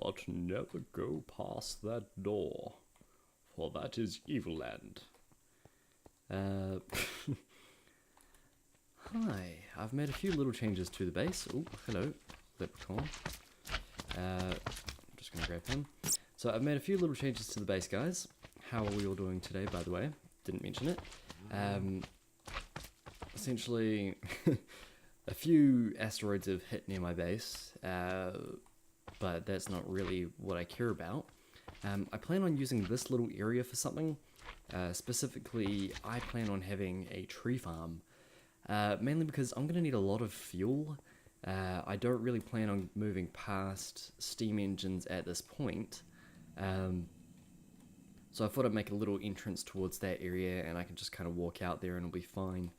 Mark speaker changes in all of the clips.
Speaker 1: but never go past that door, for that is evil land. Hi, I've made a few little changes to the base. Oh, hello, leprechaun. I'm just gonna grab him. So I've made a few little changes to the base, guys. How are we all doing today, by the way? Didn't mention it. Essentially, a few asteroids have hit near my base, but that's not really what I care about. I plan on using this little area for something. Specifically, I plan on having a tree farm, mainly because I'm going to need a lot of fuel. I don't really plan on moving past steam engines at this point. So I thought I'd make a little entrance towards that area and I can just kind of walk out there and it'll be fine.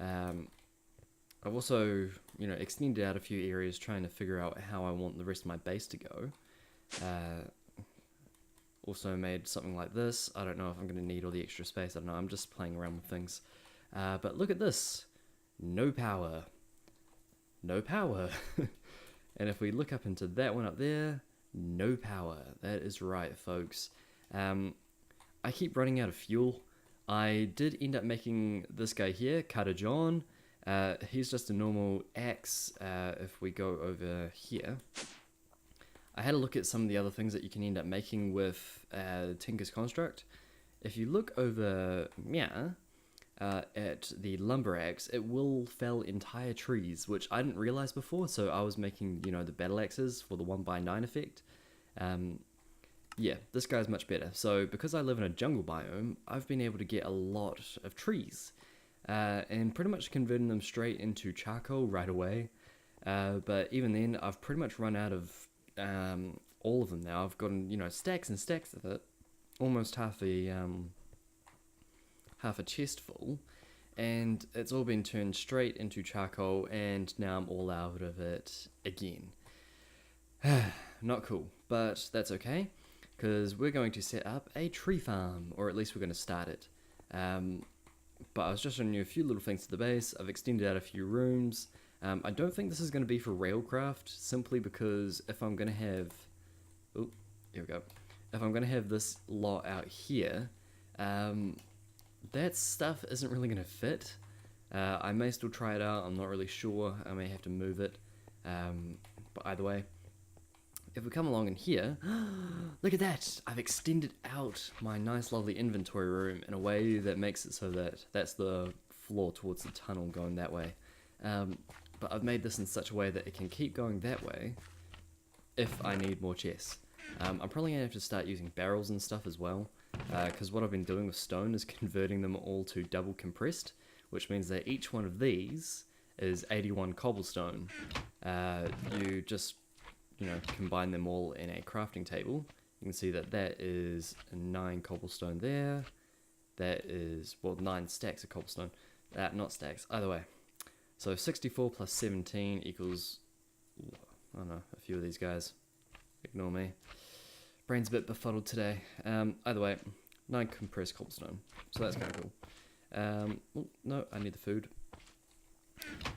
Speaker 1: I've also, extended out a few areas trying to figure out how I want the rest of my base to go. Also made something like this. I don't know if I'm going to need all the extra space. I don't know, I'm just playing around with things. But look at this. No power. No power. And if we look up into that one up there, no power. That is right, folks. I keep running out of fuel. I did end up making this guy here, Cutter John. He's just a normal axe. If we go over here, I had a look at some of the other things that you can end up making with Tinker's Construct. If you look over at the lumber axe, it will fell entire trees, which I didn't realize before. So I was making, the battle axes for the 1x9 effect. Yeah, this guy's much better. So because I live in a jungle biome, I've been able to get a lot of trees and pretty much converting them straight into charcoal right away. But even then, I've pretty much run out of all of them now. I've gotten, stacks and stacks of it, almost half a chest full, and it's all been turned straight into charcoal, and now I'm all out of it again. Not cool, but that's okay, because we're going to set up a tree farm, or at least we're going to start it. But I was just showing you a few little things to the base. I've extended out a few rooms. I don't think this is going to be for railcraft, simply because if I'm going to have... Oh, here we go. If I'm going to have this lot out here, that stuff isn't really going to fit. I may still try it out. I'm not really sure. I may have to move it. But either way, if we come along in here, look at that! I've extended out my nice lovely inventory room in a way that makes it so that that's the floor towards the tunnel going that way. But I've made this in such a way that it can keep going that way if I need more chests. I'm probably going to have to start using barrels and stuff as well, because what I've been doing with stone is converting them all to double compressed, which means that each one of these is 81 cobblestone. You just combine them all in a crafting table. You can see that that is 9 cobblestone there. That is, 9 stacks of cobblestone. Not stacks, either way. So 64 plus 17 equals, I don't know, a few of these guys. Ignore me. Brain's a bit befuddled today. Either way, 9 compressed cobblestone. So that's kind of cool. No, I need the food.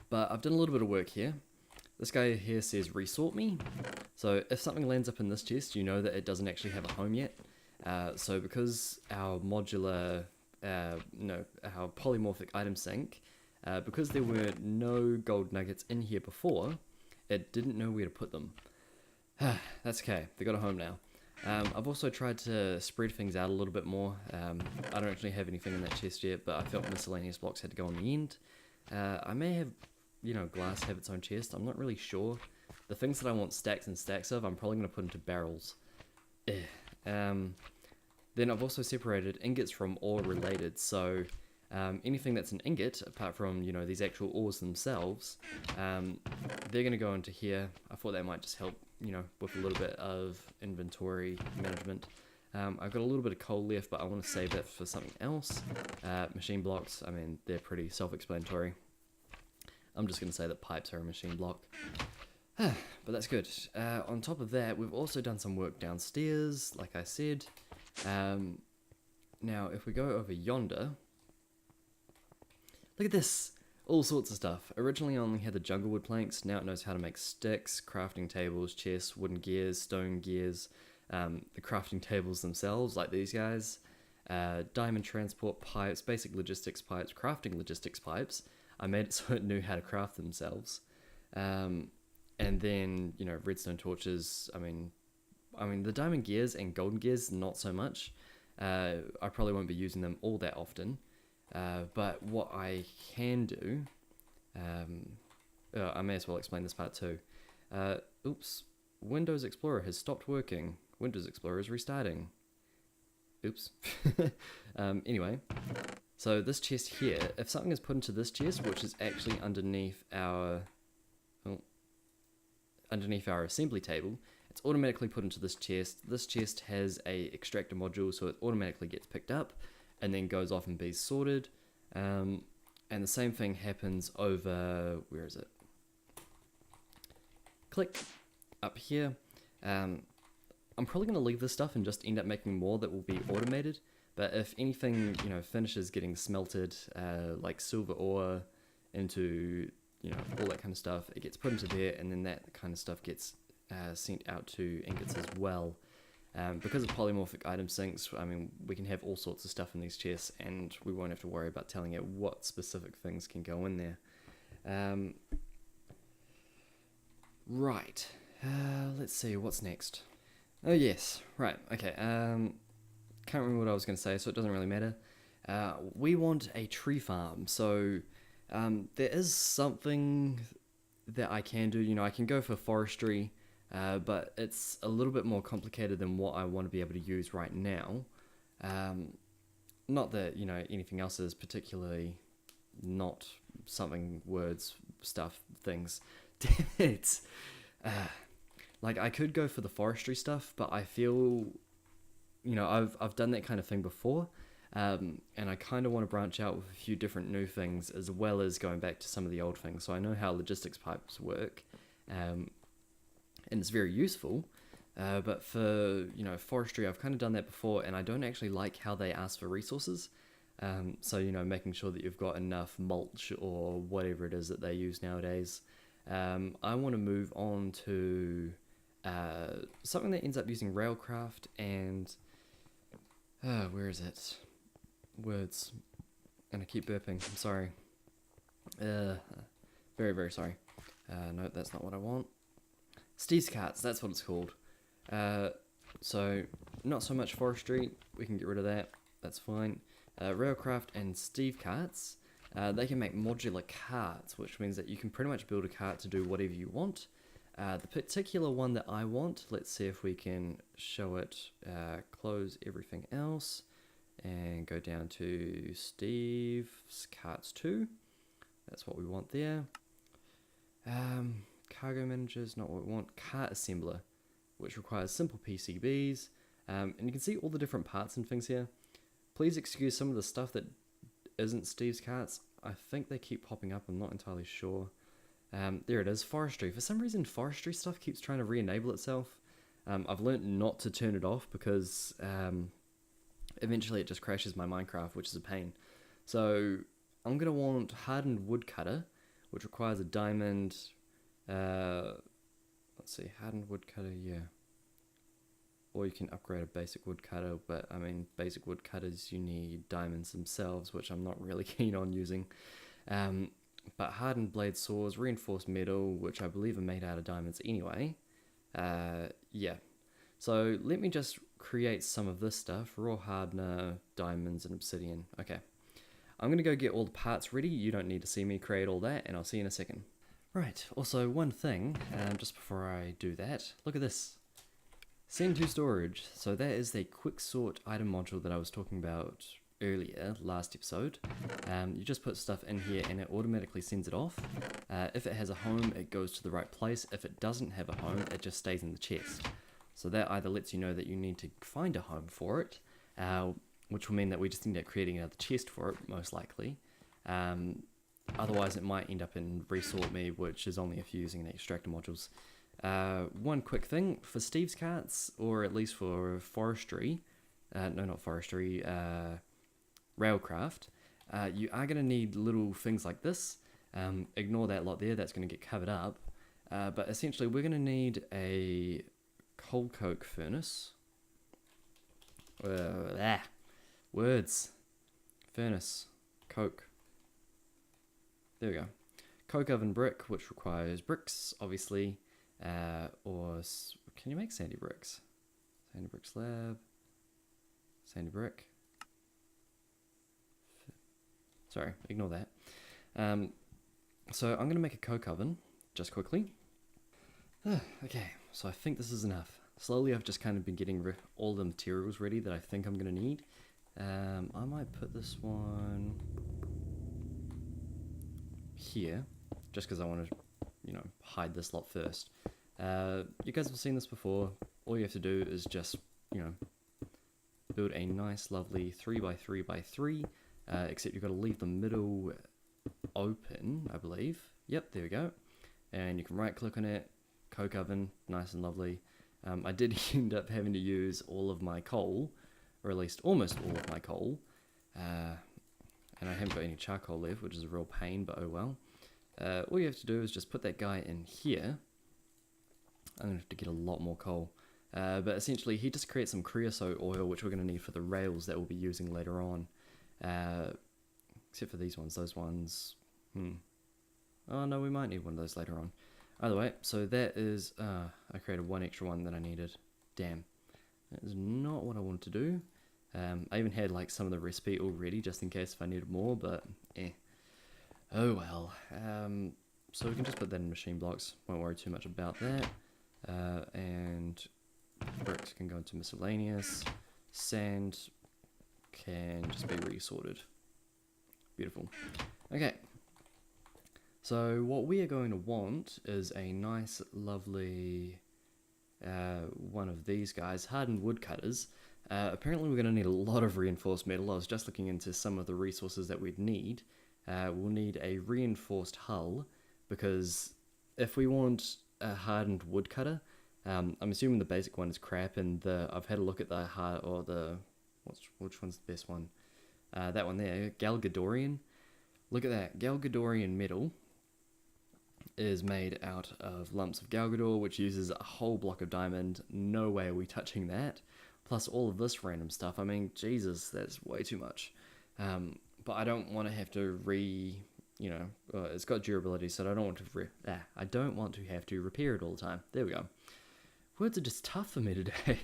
Speaker 1: But I've done a little bit of work here. This guy here says resort me. So if something lands up in this chest, you know that it doesn't actually have a home yet. So because our modular, our polymorphic item sink, because there were no gold nuggets in here before, it didn't know where to put them. That's okay, they got a home now. I've also tried to spread things out a little bit more. I don't actually have anything in that chest yet, but I felt miscellaneous blocks had to go on the end. I may have, glass have its own chest. I'm not really sure. The things that I want stacks and stacks of, I'm probably going to put into barrels. Then I've also separated ingots from ore related, so anything that's an ingot, apart from, these actual ores themselves, they're going to go into here. I thought that might just help, with a little bit of inventory management. I've got a little bit of coal left, but I want to save that for something else. Machine blocks, I mean, they're pretty self-explanatory. I'm just going to say that pipes are a machine block. But that's good. On top of that, we've also done some work downstairs, like I said. Now, if we go over yonder, look at this. All sorts of stuff. Originally I only had the jungle wood planks, now it knows how to make sticks, crafting tables, chests, wooden gears, stone gears, the crafting tables themselves, like these guys, diamond transport pipes, basic logistics pipes, crafting logistics pipes. I made it so it knew how to craft themselves. And then, redstone torches, I mean the diamond gears and golden gears, not so much. I probably won't be using them all that often. But what I can do, I may as well explain this part too. Oops, Windows Explorer has stopped working. Windows Explorer is restarting. Oops. Anyway, so this chest here, if something is put into this chest, which is actually underneath our assembly table, it's automatically put into this chest. This chest has a extractor module, so it automatically gets picked up and then goes off and be sorted. And the same thing happens over, where is it? Click, up here. I'm probably going to leave this stuff and just end up making more that will be automated. But if anything, finishes getting smelted, like silver ore into, all that kind of stuff, it gets put into there, and then that kind of stuff gets sent out to ingots as well. Because of polymorphic item sinks, we can have all sorts of stuff in these chests, and we won't have to worry about telling it what specific things can go in there. Right. Let's see, what's next? Oh yes, right, okay. Can't remember what I was going to say, so it doesn't really matter. We want a tree farm, so there is something that I can do. I can go for forestry, but it's a little bit more complicated than what I want to be able to use right now. Not that, anything else is particularly not something, words, stuff, things. Damn it! I could go for the forestry stuff, but I feel, I've done that kind of thing before, and I kind of want to branch out with a few different new things, as well as going back to some of the old things. So I know how logistics pipes work, and it's very useful, but for, forestry, I've kind of done that before, and I don't actually like how they ask for resources. So, making sure that you've got enough mulch or whatever it is that they use nowadays. I want to move on to something that ends up using railcraft and where is it? Words. And I keep burping. I'm sorry. Very, very sorry. No, that's not what I want. Steve's carts, that's what it's called. So, not so much forestry. We can get rid of that. That's fine. Railcraft and Steve carts. They can make modular carts, which means that you can pretty much build a cart to do whatever you want. The particular one that I want, let's see if we can show it, close everything else, and go down to Steve's Carts 2. That's what we want there. Cargo manager is not what we want. Cart assembler, which requires simple PCBs. And you can see all the different parts and things here. Please excuse some of the stuff that isn't Steve's carts. I think they keep popping up, I'm not entirely sure. There it is, forestry. For some reason, forestry stuff keeps trying to re-enable itself. I've learnt not to turn it off because eventually it just crashes my Minecraft, which is a pain. So I'm going to want hardened woodcutter, which requires a diamond. Let's see, hardened woodcutter, yeah. Or you can upgrade a basic woodcutter, but basic woodcutters, you need diamonds themselves, which I'm not really keen on using. But hardened blade saws, reinforced metal, which I believe are made out of diamonds anyway. Yeah. So let me just create some of this stuff. Raw hardener, diamonds, and obsidian. Okay. I'm going to go get all the parts ready. You don't need to see me create all that, and I'll see you in a second. Right. Also, one thing, just before I do that, look at this. Send to storage. So that is the quick sort item module that I was talking about earlier, last episode. You just put stuff in here and it automatically sends it off. If it has a home, it goes to the right place. If it doesn't have a home, it just stays in the chest. So that either lets you know that you need to find a home for it, which will mean that we just end up creating another chest for it, most likely. Otherwise, it might end up in resort me, which is only if you're using the extractor modules. One quick thing, for Steve's carts, or at least for forestry, railcraft, you are going to need little things like this. Ignore that lot there, that's going to get covered up. But essentially we're going to need a coal coke furnace. Words. Furnace. Coke. There we go. Coke oven brick, which requires bricks, obviously. Or can you make sandy bricks? Sandy brick slab. Sandy brick. Sorry, ignore that. So I'm going to make a coke oven, just quickly. Okay, so I think this is enough. Slowly I've just kind of been getting all the materials ready that I think I'm going to need. I might put this one here, just because I want to, hide this lot first. You guys have seen this before. All you have to do is just, build a nice lovely 3x3x3, except you've got to leave the middle open, I believe. Yep, there we go. And you can right click on it, coke oven, nice and lovely. I did end up having to use all of my coal, or at least almost all of my coal, and I haven't got any charcoal left, which is a real pain, but oh well. All you have to do is just put that guy in here. I'm going to have to get a lot more coal. But essentially he just creates some creosote oil, which we're going to need for the rails that we'll be using later on. Except for these ones, those ones, oh no, we might need one of those later on. Either way, so that is, I created one extra one that I needed. Damn, that is not what I wanted to do. I even had like some of the recipe already, just in case if I needed more, but oh well. So we can just put that in machine blocks, won't worry too much about that. And bricks can go into miscellaneous. Sand can just be resorted. Beautiful. Okay. So what we are going to want is a nice, lovely one of these guys, hardened woodcutters. Apparently we're going to need a lot of reinforced metal. I was just looking into some of the resources that we'd need. We'll need a reinforced hull, because if we want a hardened woodcutter, I'm assuming the basic one is crap, and I've had a look at the which one's the best one? That one there, Galgadorian. Look at that, Galgadorian metal is made out of lumps of Galgador, which uses a whole block of diamond. No way are we touching that. Plus all of this random stuff. I mean, Jesus, that's way too much. But I don't want to have to it's got durability, so I don't want to I don't want to have to repair it all the time. There we go. Words are just tough for me today.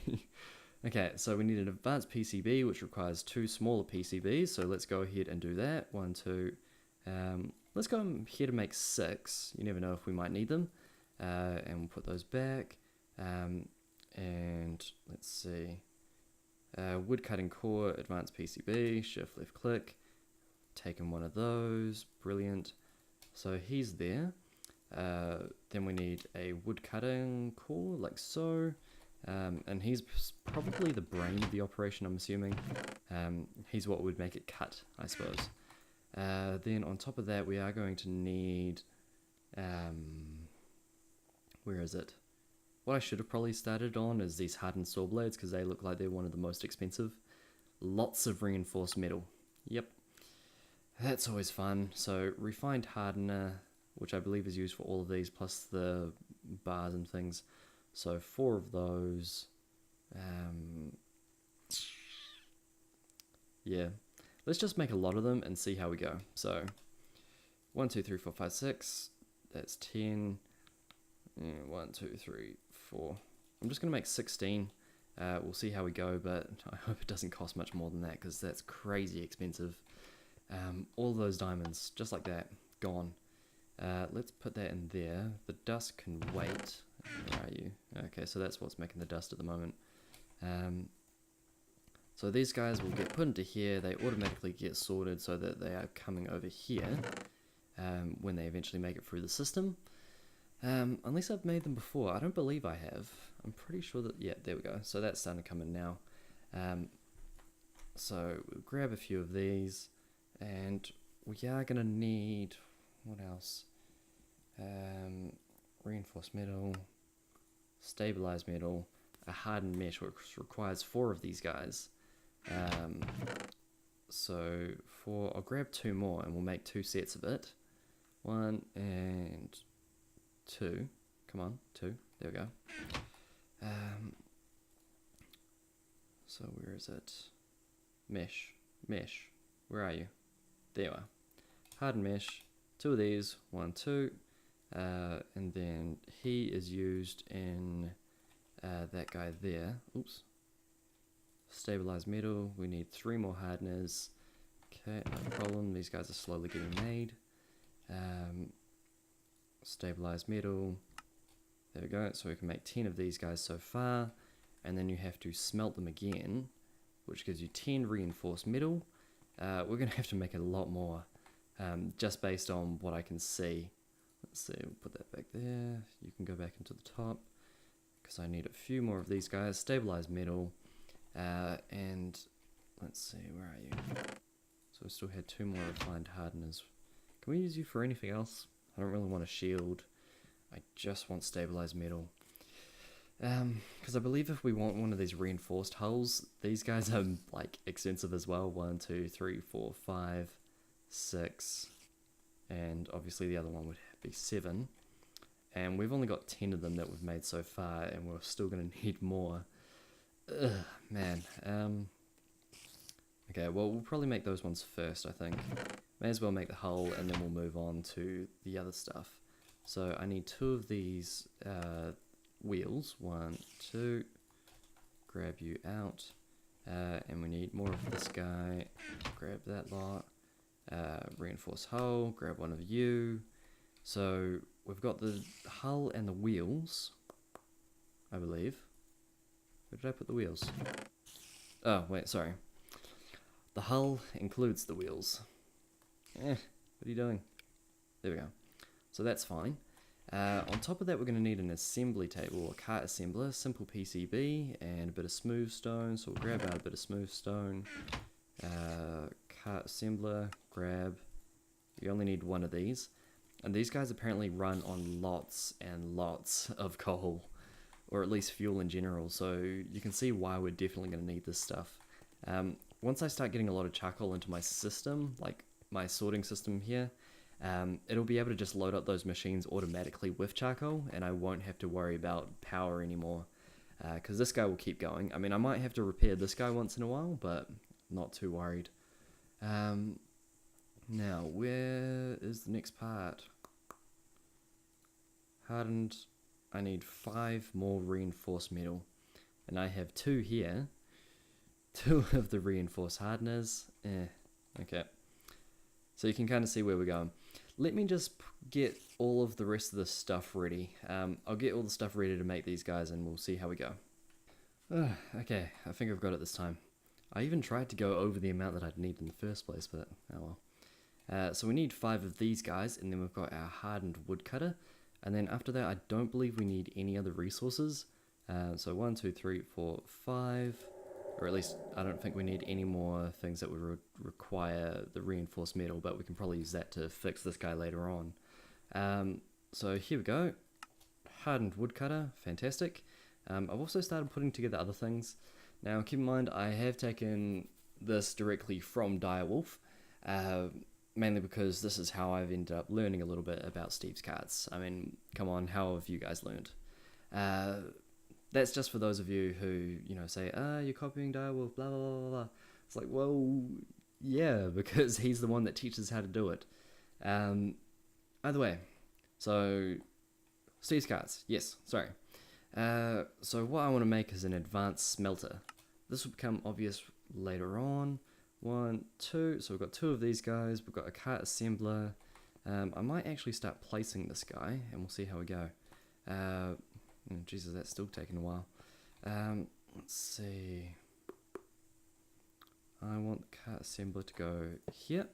Speaker 1: Okay, so we need an advanced PCB, which requires 2 smaller PCBs. So let's go ahead and do that. 1, 2. Let's go ahead and make 6. You never know if we might need them. And we'll put those back. And let's see. Wood cutting core, advanced PCB, shift left click. Taken one of those, brilliant. So he's there. Then we need a wood cutting core, like so. And he's probably the brain of the operation, I'm assuming. He's what would make it cut, I suppose. Then on top of that, we are going to need... where is it? What I should have probably started on is these hardened saw blades, because they look like they're one of the most expensive. Lots of reinforced metal. Yep. That's always fun. So refined hardener, which I believe is used for all of these, plus the bars and things. So 4 of those. Yeah. Let's just make a lot of them and see how we go. So 1, 2, 3, 4, 5, 6. That's 10. 1, 2, 3, 4. I'm just going to make 16. We'll see how we go, but I hope it doesn't cost much more than that, because that's crazy expensive. All those diamonds, just like that, gone. Let's put that in there. The dust can wait. Where are you? Okay, so that's what's making the dust at the moment. So these guys will get put into here. They automatically get sorted so that they are coming over here when they eventually make it through the system. Unless I've made them before. I don't believe I have. I'm pretty sure that... Yeah, there we go. So that's starting to come in now. So we'll grab a few of these. And we are going to need... What else? Reinforced metal. Stabilized metal. A hardened mesh, which requires 4 of these guys. So I'll grab 2 more and we'll make 2 sets of it. 1 and 2. Come on, 2. There we go. So where is it? Mesh. Where are you? There you are. Hardened mesh. 2 of these. 1, 2. And then he is used in that guy there. Oops. Stabilized metal. We need 3 more hardeners. Okay, no problem. These guys are slowly getting made. Stabilized metal. There we go. So we can make 10 of these guys so far. And then you have to smelt them again, which gives you 10 reinforced metal. We're going to have to make a lot more, just based on what I can see. Let's see, we'll put that back there. You can go back into the top, because I need a few more of these guys. Stabilized metal. And let's see, where are you? So we still had 2 more refined hardeners. Can we use you for anything else? I don't really want a shield. I just want stabilized metal. Because I believe if we want one of these reinforced hulls, these guys are like extensive as well. 1, 2, 3, 4, 5, 6, and obviously the other one would be 7. And we've only got 10 of them that we've made so far, and we're still going to need more. Ugh, man. Okay, well, we'll probably make those ones first, I think. May as well make the hull, and then we'll move on to the other stuff. So I need 2 of these wheels. 1, 2. Grab you out. And we need more of this guy. Grab that lot. Reinforce hull. Grab one of you. So we've got the hull and the wheels, I believe. Where did I put the wheels? Oh, wait, sorry. The hull includes the wheels. What are you doing? There we go. So that's fine. On top of that, we're going to need an assembly table, a cart assembler, simple PCB, and a bit of smooth stone. So we'll grab out a bit of smooth stone. Cart assembler, grab. You only need 1 of these. And these guys apparently run on lots and lots of coal, or at least fuel in general. So you can see why we're definitely going to need this stuff. Once I start getting a lot of charcoal into my system, like my sorting system here, it'll be able to just load up those machines automatically with charcoal, and I won't have to worry about power anymore, because this guy will keep going. I mean, I might have to repair this guy once in a while, but not too worried. Now, where is the next part? Hardened. I need 5 more reinforced metal, and I have 2 here. 2 of the reinforced hardeners. Okay. So you can kind of see where we're going. Let me just get all of the rest of the stuff ready. I'll get all the stuff ready to make these guys, and we'll see how we go. Okay, I think I've got it this time. I even tried to go over the amount that I'd need in the first place, but oh well. So we need 5 of these guys, and then we've got our hardened woodcutter. And then after that, I don't believe we need any other resources. So 1, 2, 3, 4, 5. Or at least, I don't think we need any more things that would require the reinforced metal, but we can probably use that to fix this guy later on. So here we go. Hardened woodcutter, fantastic. I've also started putting together other things. Now, keep in mind, I have taken this directly from Direwolf, mainly because this is how I've ended up learning a little bit about Steve's cards. I mean, come on, how have you guys learned? That's just for those of you who, say, you're copying Direwolf, blah, blah, blah, blah. It's like, well, yeah, because he's the one that teaches how to do it. Either way, so, Steve's cards, yes, sorry. So what I want to make is an advanced smelter. This will become obvious later on. 1, 2, so we've got 2 of these guys, we've got a cart assembler. I might actually start placing this guy, and we'll see how we go. Jesus, that's still taking a while. Let's see. I want the cart assembler to go here.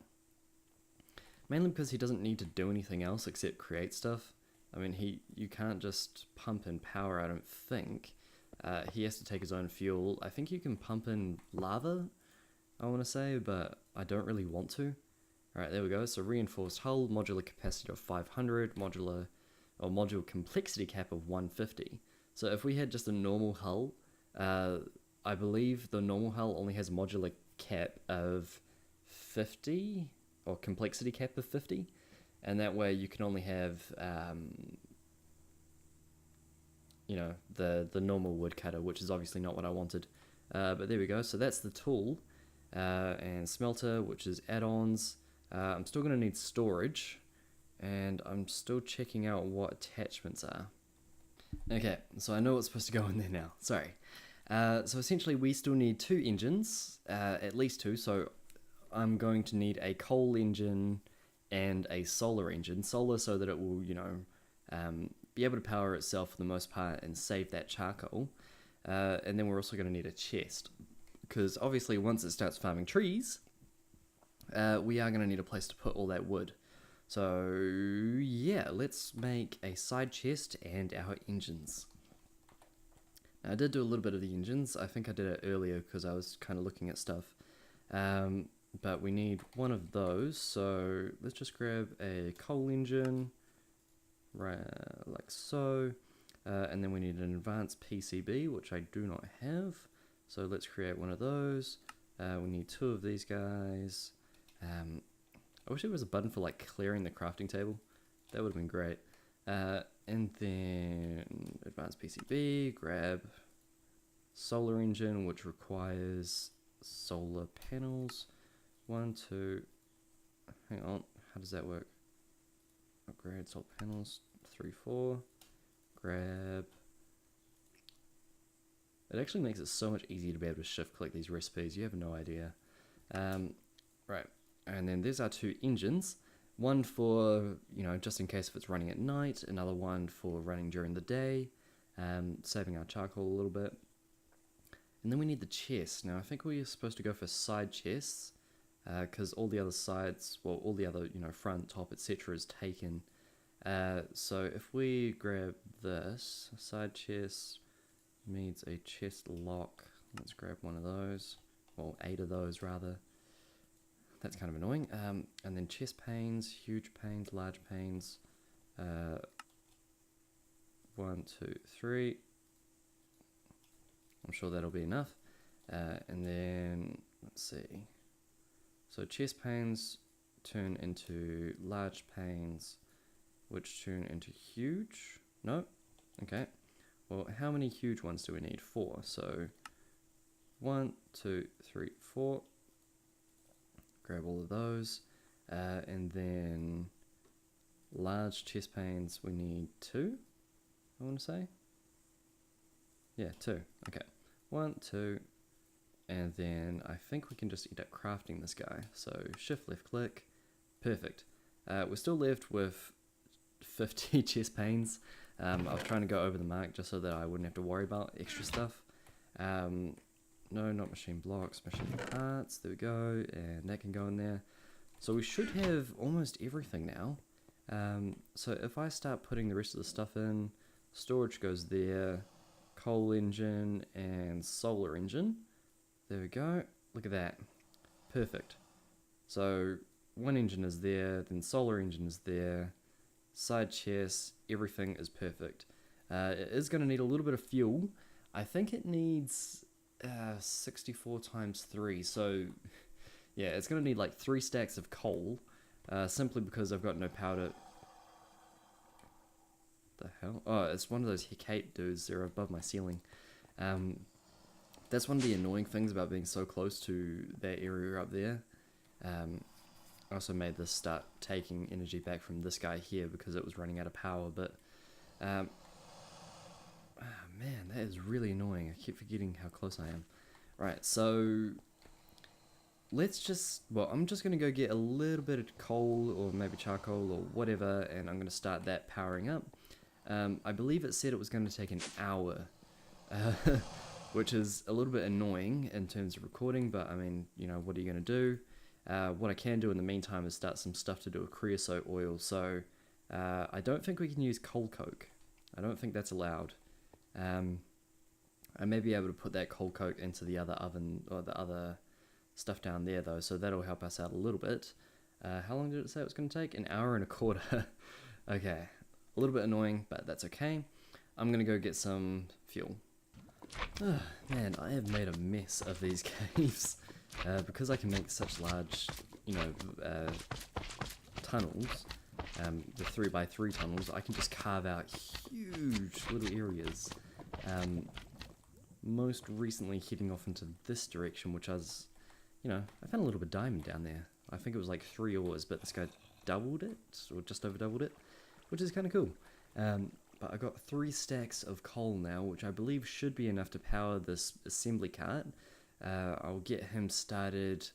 Speaker 1: Mainly because he doesn't need to do anything else except create stuff. I mean, you can't just pump in power, I don't think. He has to take his own fuel. I think you can pump in lava, I want to say, but I don't really want to. Alright, there we go. So reinforced hull, modular capacity of 500, module complexity cap of 150. So if we had just a normal hull, I believe the normal hull only has modular cap of 50, or complexity cap of 50. and that way you can only have you know, the normal woodcutter, which is obviously not what I wanted. But there we go. So that's the tool, and smelter, which is add-ons. I'm still going to need storage, and I'm still checking out what attachments are. Okay, so I know what's supposed to go in there now. Sorry. So essentially we still need 2 engines, at least 2. So I'm going to need a coal engine and a solar engine. Solar so that it will, you know, be able to power itself for the most part and save that charcoal. And then we're also going to need a chest, because obviously once it starts farming trees, we are going to need a place to put all that wood. So yeah, let's make a side chest and our engines. Now, I did do a little bit of the engines. I think I did it earlier because I was kind of looking at stuff. But we need one of those, so let's just grab a coal engine, right, like so. And then we need an advanced PCB, which I do not have. So let's create one of those. We need 2 of these guys. I wish there was a button for like clearing the crafting table. That would have been great. And then advanced PCB, grab solar engine, which requires solar panels. 1, 2, hang on, how does that work? Upgrade solar panels, 3, 4. Grab. It actually makes it so much easier to be able to shift click these recipes. You have no idea. Right, and then there's our 2 engines. One for, you know, just in case if it's running at night. Another one for running during the day, saving our charcoal a little bit. And then we need the chest. Now I think we're supposed to go for side chests, because all the other sides, well, all the other, you know, front, top, etc. is taken. So if we grab this, side chest needs a chest lock. Let's grab one of those, or 8 of those rather. That's kind of annoying. And then chest panes, huge panes, large panes. 1, 2, 3. I'm sure that'll be enough. And then let's see. So chest panes turn into large panes, which turn into huge. No? Okay. Well, how many huge ones do we need? 4. So 1, 2, 3, 4. Grab all of those. And then large chest panes, we need 2, I want to say. Yeah, 2. Okay. 1, 2. And then I think we can just end up crafting this guy. So shift left click. Perfect. We're still left with 50 chest panes. I was trying to go over the mark just so that I wouldn't have to worry about extra stuff. No, not machine blocks, machine parts. There we go, and that can go in there. So we should have almost everything now. So if I start putting the rest of the stuff in, storage goes there, coal engine and solar engine. There we go. Look at that. Perfect. So one engine is there, then solar engine is there, side chest, everything is perfect. It is going to need a little bit of fuel. I think it needs 64 times 3, so yeah, it's going to need like 3 stacks of coal, simply because I've got no powder. The hell? Oh, it's one of those Hecate dudes. They're above my ceiling. That's one of the annoying things about being so close to that area up there. I also made this start taking energy back from this guy here because it was running out of power, but oh man, that is really annoying. I keep forgetting how close I am. Right, so let's just, well, I'm just going to go get a little bit of coal or maybe charcoal or whatever, and I'm going to start that powering up. I believe it said it was going to take an hour, which is a little bit annoying in terms of recording, but I mean, you know, what are you going to do? What I can do in the meantime is start some stuff to do with creosote oil, so I don't think we can use coal coke. I don't think that's allowed. I may be able to put that coal coke into the other oven, or the other stuff down there though, so that'll help us out a little bit. How long did it say it was going to take? An hour and a quarter. Okay, a little bit annoying, but that's okay. I'm going to go get some fuel. Man, I have made a mess of these caves. Because I can make such large, you know, tunnels, the 3x3 tunnels, I can just carve out huge little areas. Most recently heading off into this direction, which I was, I found a little bit of diamond down there. I think it was like 3 ores, but this guy doubled it, or just over doubled it, which is kind of cool. But I got 3 stacks of coal now, which I believe should be enough to power this assembly cart. I'll get him started,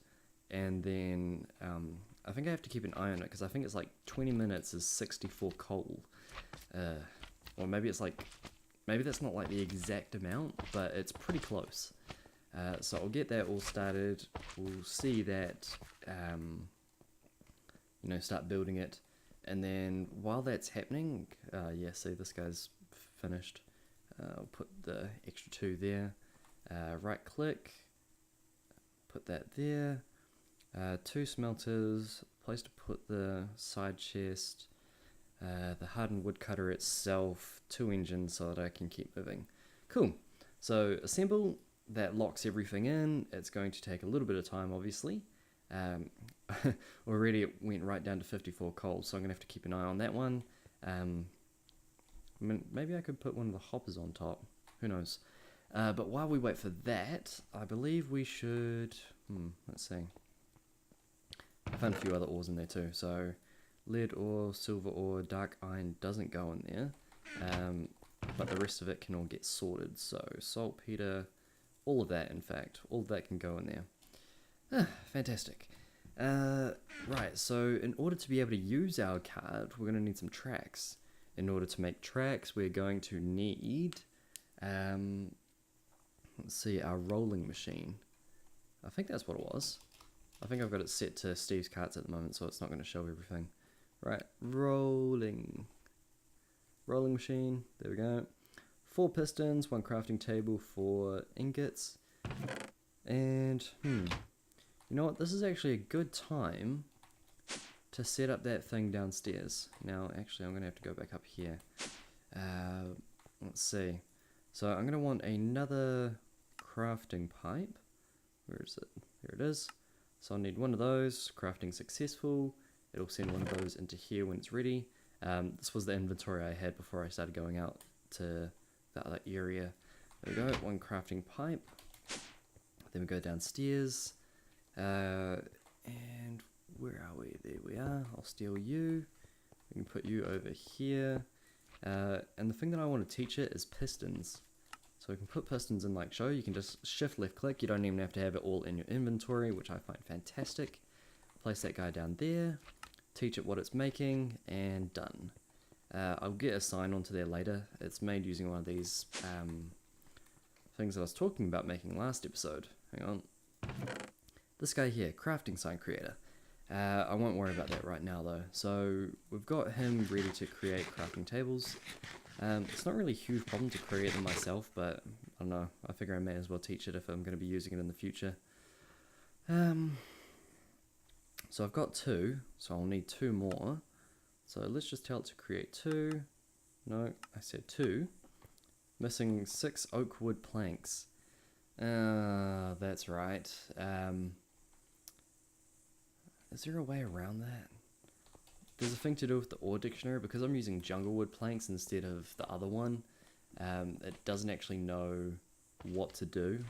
Speaker 1: and then I think I have to keep an eye on it, because I think it's like 20 minutes is 64 coal. Or maybe it's like, maybe that's not like the exact amount, but it's pretty close. So I'll get that all started. We'll see that, start building it. And then while that's happening, yeah, see, this guy's finished. I'll put the extra 2 there. Right click, put that there. 2 smelters, place to put the side chest, the hardened woodcutter itself, 2 engines so that I can keep moving. Cool. So assemble, that locks everything in. It's going to take a little bit of time, obviously. Already it went right down to 54 coal, so I'm going to have to keep an eye on that one. Maybe I could put one of the hoppers on top. Who knows? But while we wait for that, I believe we should... let's see. I found a few other ores in there too. So lead ore, silver ore, dark iron doesn't go in there. But the rest of it can all get sorted. So saltpeter, all of that in fact, all of that can go in there. Fantastic. Right, so in order to be able to use our card, we're going to need some tracks. In order to make tracks, we're going to need, let's see, our rolling machine. I think that's what it was. I think I've got it set to Steve's carts at the moment, so it's not going to show everything. Right, rolling machine, there we go. 4 pistons, 1 crafting table, 4 ingots, and, you know what, this is actually a good time to set up that thing downstairs. Now, actually, I'm going to have to go back up here. Let's see. So I'm going to want another crafting pipe. Where is it? There it is. So I'll need one of those. Crafting successful. It'll send one of those into here when it's ready. This was the inventory I had before I started going out to the other area. There we go. 1 crafting pipe. Then we go downstairs. And where are we? There we are. I'll steal you. We can put you over here. And the thing that I want to teach it is pistons. So we can put pistons in like so. You can just shift left click. You don't even have to have it all in your inventory, which I find fantastic. Place that guy down there. Teach it what it's making, and done. I'll get a sign onto there later. It's made using one of these things that I was talking about making last episode. Hang on. This guy here, crafting sign creator. I won't worry about that right now though. So we've got him ready to create crafting tables. It's not really a huge problem to create them myself, but I don't know. I figure I may as well teach it if I'm going to be using it in the future. So I've got 2, so I'll need 2 more. So let's just tell it to create 2. No, I said 2. Missing 6 oak wood planks. That's right. Is there a way around that? There's a thing to do with the ore dictionary, because I'm using jungle wood planks instead of the other one. It doesn't actually know what to do.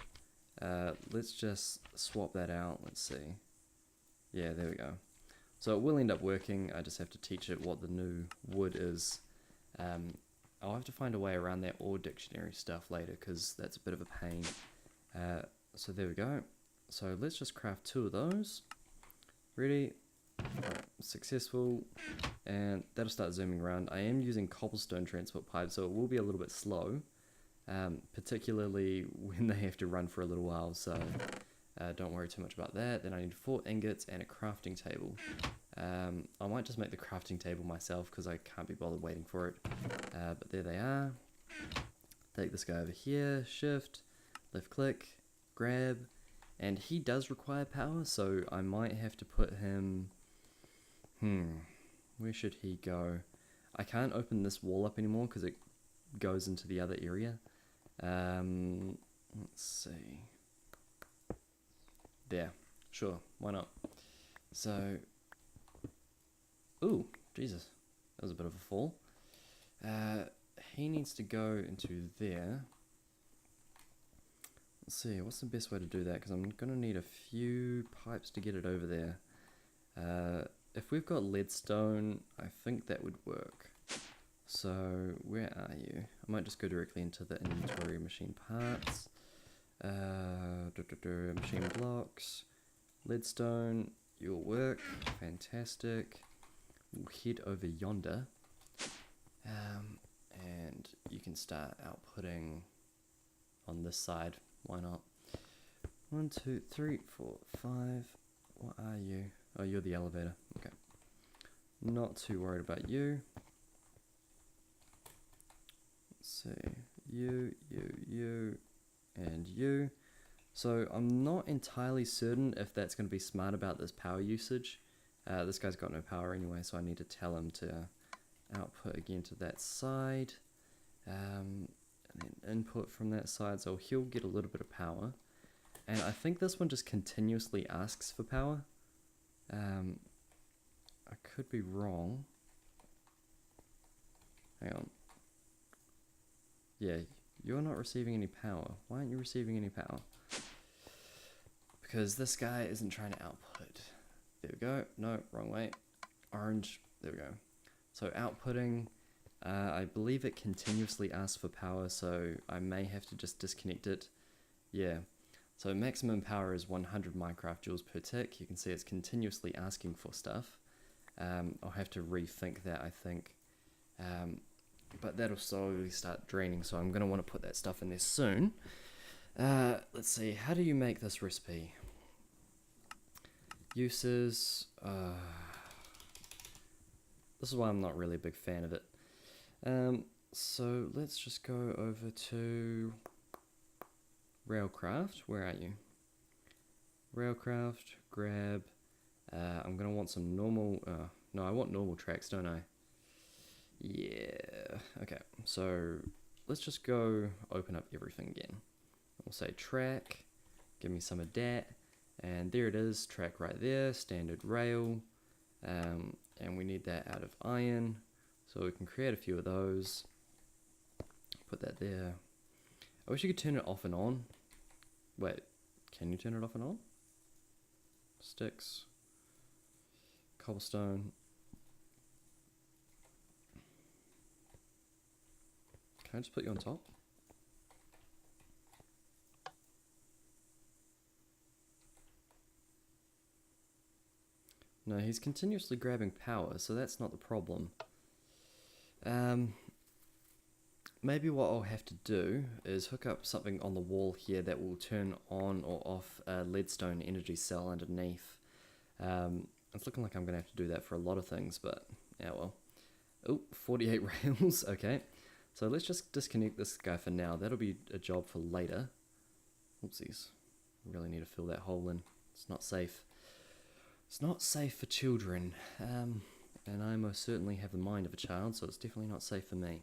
Speaker 1: Let's just swap that out. Let's see. Yeah, there we go. So it will end up working. I just have to teach it what the new wood is. I'll have to find a way around that ore dictionary stuff later, because that's a bit of a pain. So there we go. So let's just craft 2 of those. Ready? Right, successful. And that'll start zooming around. I am using cobblestone transport pipes, so it will be a little bit slow. Particularly when they have to run for a little while, so don't worry too much about that. Then I need 4 ingots and a crafting table. I might just make the crafting table myself because I can't be bothered waiting for it. But there they are. Take this guy over here, shift, left click, grab, and he does require power, so I might have to put him... where should he go? I can't open this wall up anymore because it goes into the other area. Let's see. There. Sure, why not? So... Ooh, Jesus. That was a bit of a fall. He needs to go into there. Let's see, what's the best way to do that? Because I'm going to need a few pipes to get it over there. If we've got leadstone, I think that would work. So, where are you? I might just go directly into the inventory, machine parts, machine blocks, leadstone, you'll work, fantastic. We'll head over yonder, and you can start outputting on this side, why not? 1, 2, 3, 4, 5, what are you? Oh, you're the elevator, okay. Not too worried about you. Let's see, you, and you. So I'm not entirely certain if that's going to be smart about this power usage. This guy's got no power anyway, so I need to tell him to output again to that side. And then input from that side, so he'll get a little bit of power. And I think this one just continuously asks for power. I could be wrong. Hang on. Yeah, you're not receiving any power. Why aren't you receiving any power? Because this guy isn't trying to output. There we go. No, wrong way. Orange. There we go. So outputting, I believe it continuously asks for power, so I may have to just disconnect it. Yeah. So maximum power is 100 Minecraft joules per tick. You can see it's continuously asking for stuff. I'll have to rethink that, I think. But that'll slowly start draining, so I'm going to want to put that stuff in there soon. Let's see, how do you make this recipe? Uses, this is why I'm not really a big fan of it. So let's just go over to Railcraft. Where are you? Railcraft, grab, I'm going to want some normal, no, I want normal tracks, don't I? Yeah, okay, so let's just go open up everything again. We'll say track, give me some of that, and there it is, track right there, standard rail, and we need that out of iron, so we can create a few of those, put that there. I wish you could turn it off and on. Wait, can you turn it off and on? Sticks, cobblestone. Can I just put you on top? No, he's continuously grabbing power, so that's not the problem. Maybe what I'll have to do is hook up something on the wall here that will turn on or off a leadstone energy cell underneath. It's looking like I'm going to have to do that for a lot of things, but yeah, well. Oh, 48 rails, okay. So let's just disconnect this guy for now. That'll be a job for later. Oopsies. I really need to fill that hole in. It's not safe. It's not safe for children. And I most certainly have the mind of a child, so it's definitely not safe for me.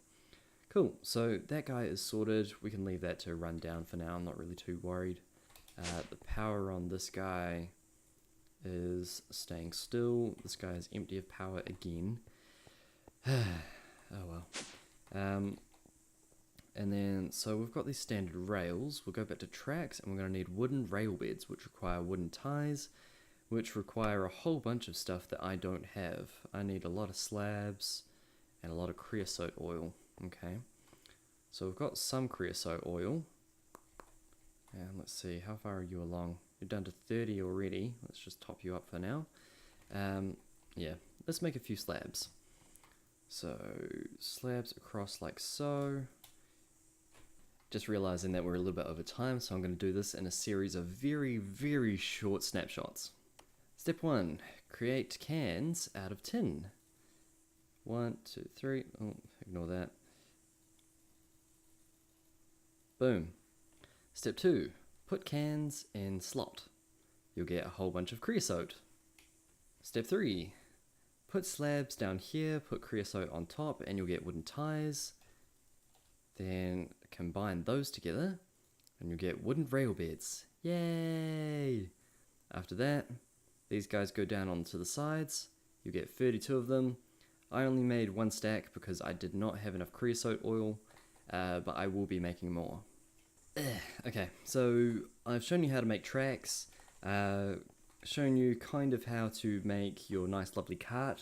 Speaker 1: Cool, so that guy is sorted. We can leave that to run down for now. I'm not really too worried. The power on this guy is staying still. This guy is empty of power again. Oh well. And then, so we've got these standard rails. We'll go back to tracks, and we're going to need wooden rail beds, which require wooden ties, which require a whole bunch of stuff that I don't have. I need a lot of slabs and a lot of creosote oil. Okay, so we've got some creosote oil. And let's see, how far are you along? You're down to 30 already. Let's just top you up for now. Yeah, let's make a few slabs. So, slabs across like so. Just realizing that we're a little bit over time, so I'm going to do this in a series of very, very short snapshots. Step 1, create cans out of tin. 1, 2, 3, oh, ignore that. Boom. Step 2, put cans in slot. You'll get a whole bunch of creosote. Step 3, put slabs down here, put creosote on top, and you'll get wooden ties. Then combine those together, and you'll get wooden rail beds. Yay! After that, these guys go down onto the sides. You get 32 of them. I only made 1 stack because I did not have enough creosote oil, but I will be making more. Okay, so I've shown you how to make tracks, shown you kind of how to make your nice lovely cart,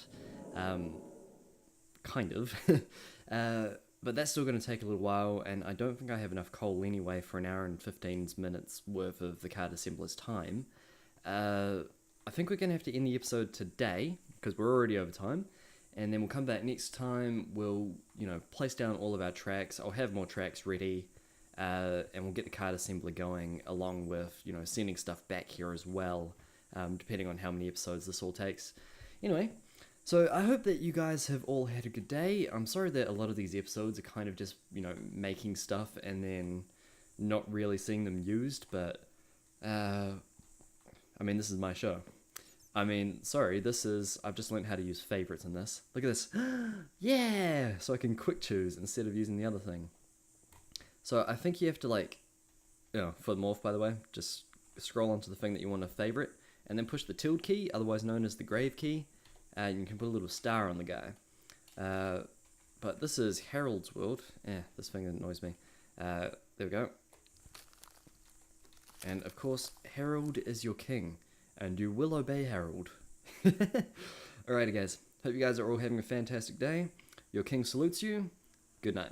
Speaker 1: kind of, but that's still going to take a little while, and I don't think I have enough coal anyway for an hour and 15 minutes worth of the cart assembler's time. I think we're going to have to end the episode today, because we're already over time, and then we'll come back next time, we'll, place down all of our tracks, I'll have more tracks ready, and we'll get the card assembler going, along with, sending stuff back here as well, depending on how many episodes this all takes. Anyway, so I hope that you guys have all had a good day. I'm sorry that a lot of these episodes are kind of just, making stuff and then not really seeing them used, but, this is my show. Sorry, I've just learned how to use favorites in this. Look at this. Yeah! So I can quick choose instead of using the other thing. So I think you have to for the morph, by the way, just scroll onto the thing that you want to favorite, and then push the tilde key, otherwise known as the grave key, and you can put a little star on the guy. But this is Harold's world. This thing annoys me. There we go. And of course, Harold is your king, and you will obey Harold. Alrighty guys, hope you guys are all having a fantastic day. Your king salutes you. Good night.